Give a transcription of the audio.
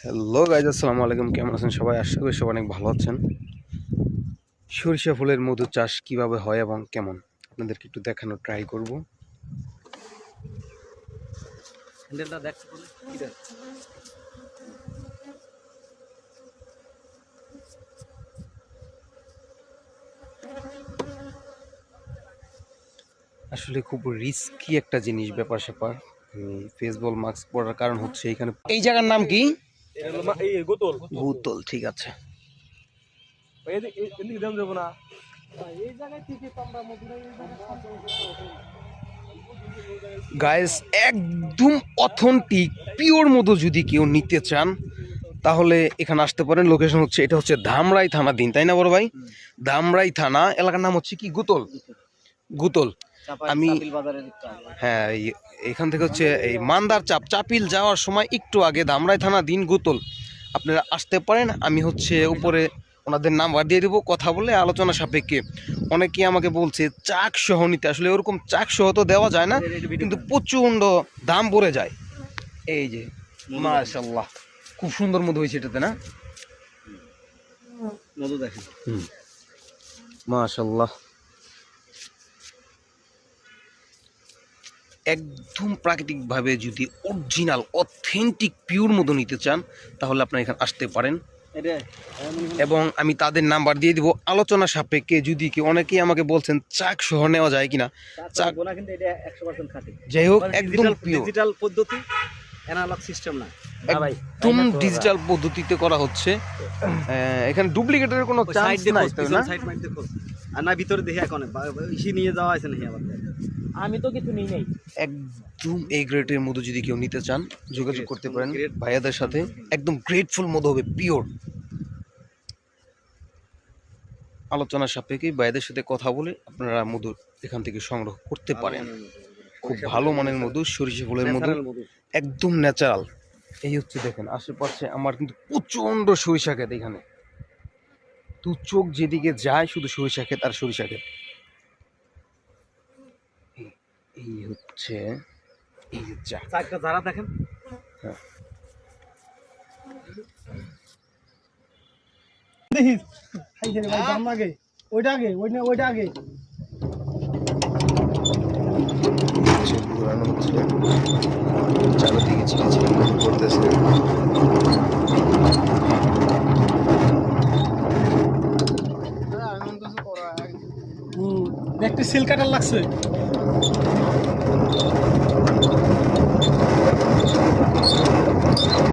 Hello guys, আসসালামু আলাইকুম। কেমন আছেন সবাই? আশা করি সবাই অনেক ভালো আছেন। সরিষা ফুলের মধু চাষ কিভাবে হয় এবং কেমন আপনাদেরকে একটু দেখানোর ট্রাই করব। আসলে খুব রিস্কি একটা জিনিস, ব্যাপার স্যাপার। ফেস বল মাস্ক পরার কারণ হচ্ছে এখানে এই জায়গার নাম কি? গুতল। ঠিক আছে। গাইস, একদম অথেন্টিক পিওর মধু যদি কেউ নিতে চান তাহলে এখানে আসতে পারেন। লোকেশন হচ্ছে, এটা হচ্ছে ধামরাই থানা দিন, তাই না বড় ভাই? ধামরাই থানা, এলাকার নাম হচ্ছে কি? গুতল। গুতল। আমি হ্যাঁ, এখান থেকে হচ্ছে এই মান্দার চাপিল যাওয়ার সময় একটু আগে ধামরাই থানা দিন, গুতল। আপনারা আসতে পারেন। আমি হচ্ছে উপরে ওনাদের নাম্বার দিয়ে দেবো, কথা বলে আলোচনা সাপেক্ষে। অনেকে আমাকে বলছে চাক সহ নিতে, আসলে ওরকম চাক সহ তো দেওয়া যায় না, কিন্তু প্রচণ্ড দাম পড়ে যায়। এই যে মাশাআল্লাহ, খুব সুন্দর মধু হয়েছে এটাতে, না? মধু দেখেন, মাশাআল্লাহ। একদম প্রাকৃতিকভাবে যদি অরিজিনাল অথেন্টিক পিওর মধু নিতে চান তাহলে আপনারা এখানে আসতে পারেন। এবং আমি তাদের নাম্বার দিয়ে দিব আলোচনা সাপেক্ষে। যদি কি অনেকেই আমাকে বলছেন চাক সহ নেওয়া যায় কিনা, চাক যাই হোক একদম ডিজিটাল পদ্ধতি, অ্যানালগ সিস্টেম না, একদম ডিজিটাল পদ্ধতিতে করা হচ্ছে। এখানে ডুপ্লিকেটের কোনো চান্স নাই, তাই না? আর না ভিতরে দেখে এখন ইসি নিয়ে যাওয়া আছে নাকি? আবার আমি তো কিছু নিই নাই। একদম এই গ্রেডের মধু যদি কেউ নিতে চান যোগাযোগ করতে পারেন ভাইয়াদের সাথে। একদম গ্রেটফুল মধু হবে, পিওর। আলোচনা সাপেক্ষে ভাইয়াদের সাথে কথা বলে আপনারা মধু এখান থেকে সংগ্রহ করতে পারেন। খুব ভালো মানের মধু, সরিষা ফুলের মধু, একদম ন্যাচারাল। এই হচ্ছে দেখেন আশেপাশে আমার কিন্তু প্রচন্ড সরিষা ক্ষেত এখানে। তো চোখ যেদিকে যায় শুধু সরিষা ক্ষেত আর সরিষা ক্ষেত। এই হচ্ছে এই চাকটা যারা দেখেন, হ্যাঁ দেখিস ভাই, দাম আগে ওইটা আগে ওইটা আগে ঘোরানো হচ্ছে, চারিদিকে ছিঁড়ে করতেছে। দেখতে সিল কাটার লাগছে।